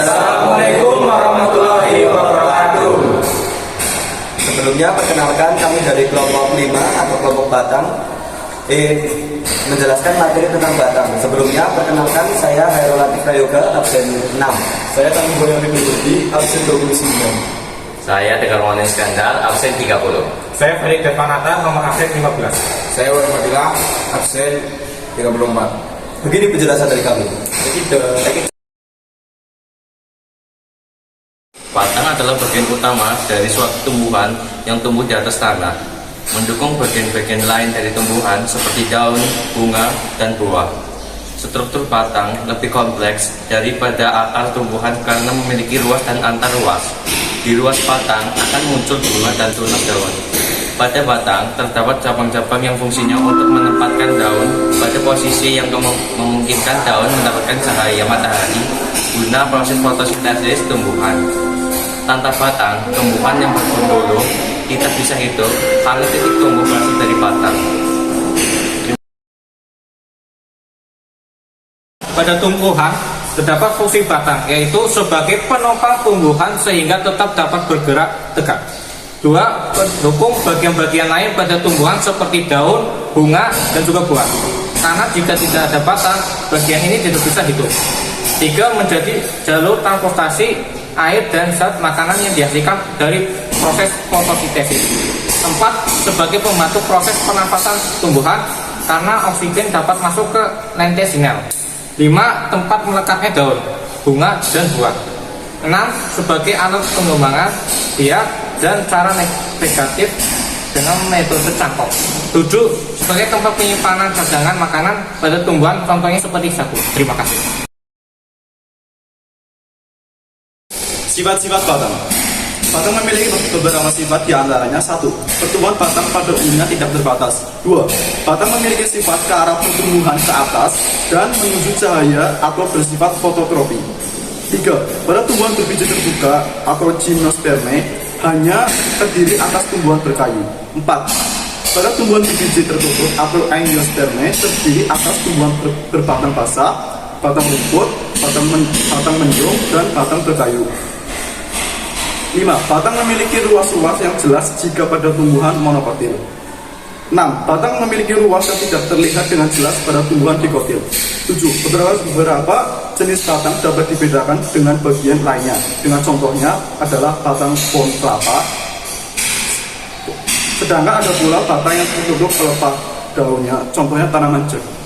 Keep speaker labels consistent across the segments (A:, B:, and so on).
A: Assalamualaikum warahmatullahi wabarakatuh.
B: Sebelumnya perkenalkan kami dari kelompok 5 atau kelompok Batang menjelaskan materi tentang Batang. Sebelumnya perkenalkan saya Hairul Latif Prayoga, absen 6.
A: Saya Tangguh Boyong Budi, absen 29.
C: Saya Tegar Mohamed Iskandar, absen 30.
D: Saya Ferik Devanata, nomor absen 15.
A: Saya Warmadillah, absen 34.
B: Begini penjelasan dari kami.
C: Batang adalah bagian utama dari suatu tumbuhan yang tumbuh di atas tanah, mendukung bagian-bagian lain dari tumbuhan seperti daun, bunga, dan buah. Struktur batang lebih kompleks daripada akar tumbuhan karena memiliki ruas dan antar ruas. Di ruas batang akan muncul bunga dan tunas daun. Pada batang terdapat cabang-cabang yang fungsinya untuk menempatkan daun pada posisi yang memungkinkan daun mendapatkan cahaya matahari guna proses fotosintesis tumbuhan. Tanpa batang, tumbuhan yang berpendulu tidak bisa hidup karena titik tumbuh berasal dari batang.
D: Pada tumbuhan, terdapat fungsi batang, yaitu sebagai penopang tumbuhan sehingga tetap dapat bergerak tegak. 2. Mendukung bagian-bagian lain pada tumbuhan seperti daun, bunga, dan juga buah. Karena jika tidak ada batang, bagian ini tidak bisa hidup. 3. Menjadi jalur transportasi air dan zat makanan yang dihasilkan dari proses fotosintesis. 4. Sebagai pembantu proses pernafasan tumbuhan karena oksigen dapat masuk ke lendir sinyal. 5. Tempat melekatnya daun, bunga, dan buah. 6. Sebagai alat pengembangan biak dan cara negatif dengan metode cangkok. 7. Sebagai tempat penyimpanan cadangan makanan pada tumbuhan, contohnya seperti sagu. Terima kasih.
E: Sifat-sifat batang. Batang memiliki beberapa sifat, diantaranya 1. Pertumbuhan batang pada umumnya tidak terbatas. 2. Batang memiliki sifat ke arah pertumbuhan ke atas dan menuju cahaya atau bersifat fototropi. 3. Pada tumbuhan berbiji terbuka atau gimnosperme hanya terdiri atas tumbuhan berkayu. 4. Pada tumbuhan berbiji tertutup atau angiosperme terdiri atas tumbuhan berbatang basah, batang rumput, batang mendung, dan batang berkayu. 5. Batang memiliki ruas-ruas yang jelas jika pada tumbuhan monokotil. 6. Batang memiliki ruas yang tidak terlihat dengan jelas pada tumbuhan dikotil. 7. Beberapa jenis batang dapat dibedakan dengan bagian lainnya. Dengan contohnya adalah batang pohon kelapa. Sedangkan ada pula batang yang tertutup pelepah daunnya. Contohnya tanaman jagung.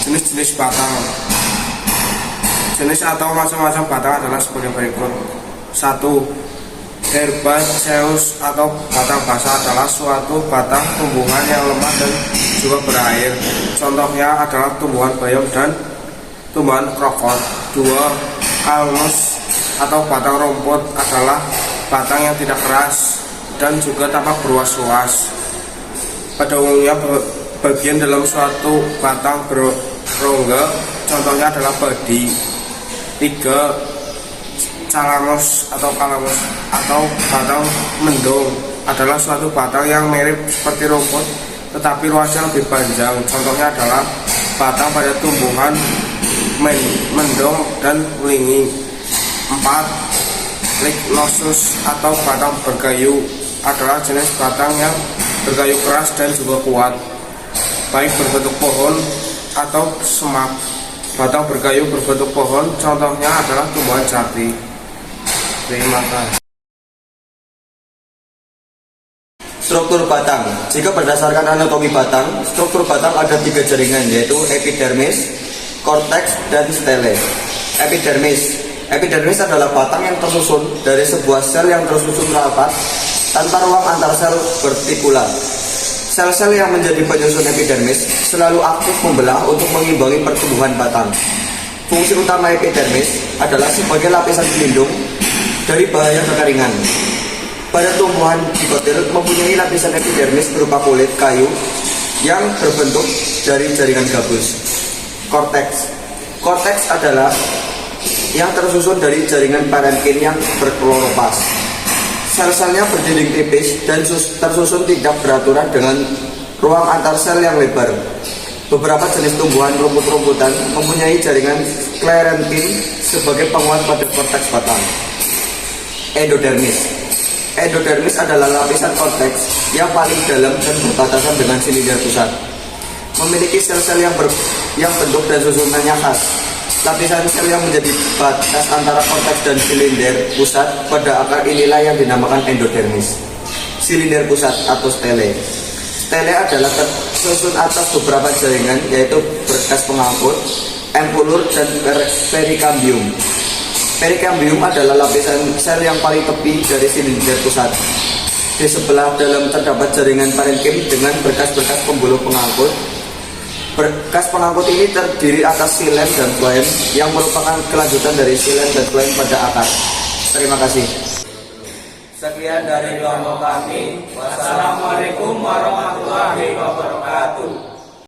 A: Jenis-jenis batang. Jenis atau macam-macam batang adalah sebagai berikut. 1. Herbaceous atau batang basah adalah suatu batang tumbuhan yang lemah dan juga berair. Contohnya adalah tumbuhan bayam dan tumbuhan krokot. 2. Kalmus atau batang rumput adalah batang yang tidak keras dan juga tampak berluas-luas. Pada umumnya bagian dalam suatu batang berongga, contohnya adalah padi. 3. Calamus atau batang mendung adalah suatu batang yang mirip seperti rumput tetapi luasnya lebih panjang. Contohnya adalah batang pada tumbuhan mendung dan belingi. 4. Lignosus atau batang berkayu adalah jenis batang yang berkayu keras dan juga kuat, baik berbentuk pohon atau semak. Batang berkayu berbentuk pohon, contohnya adalah tumbuhan jati. Terima kasih.
B: Struktur batang. Jika berdasarkan anatomi batang, struktur batang ada 3 jaringan, yaitu epidermis, korteks, dan stele. Epidermis adalah batang yang tersusun dari sebuah sel yang tersusun rapat tanpa ruang antar sel vertikular. Sel-sel yang menjadi penyusun epidermis selalu aktif membelah untuk mengimbangi pertumbuhan batang. Fungsi utama epidermis adalah sebagai lapisan pelindung dari bahaya kekeringan. Pada tumbuhan dikotil mempunyai lapisan epidermis berupa kulit kayu yang berbentuk dari jaringan gabus. Korteks adalah yang tersusun dari jaringan parenkin yang berkloroplast. Sel-selnya berdinding tipis dan tersusun tidak beraturan dengan ruang antar sel yang lebar. Beberapa jenis tumbuhan rumput-rumputan mempunyai jaringan sklerentin sebagai penguat pada korteks batang. Endodermis. Endodermis adalah lapisan korteks yang paling dalam dan berbatasan dengan silinder pusat. Memiliki sel-sel yang bentuk dan susunannya khas. Lapisan sel yang menjadi batas antara korteks dan silinder pusat pada akar inilah yang dinamakan endodermis. Silinder pusat atau stele. Stele adalah tersusun atas beberapa jaringan, yaitu berkas pengangkut, empulur, dan perikambium. Perikambium adalah lapisan sel yang paling tepi dari silinder pusat. Di sebelah dalam terdapat jaringan parenkim dengan berkas-berkas pembuluh pengangkut. Berkas pengangkut ini terdiri atas xilem dan floem yang merupakan kelanjutan dari xilem dan floem pada akar. Terima kasih.
D: Sekian dari kelompok kami. Wassalamualaikum warahmatullahi wabarakatuh.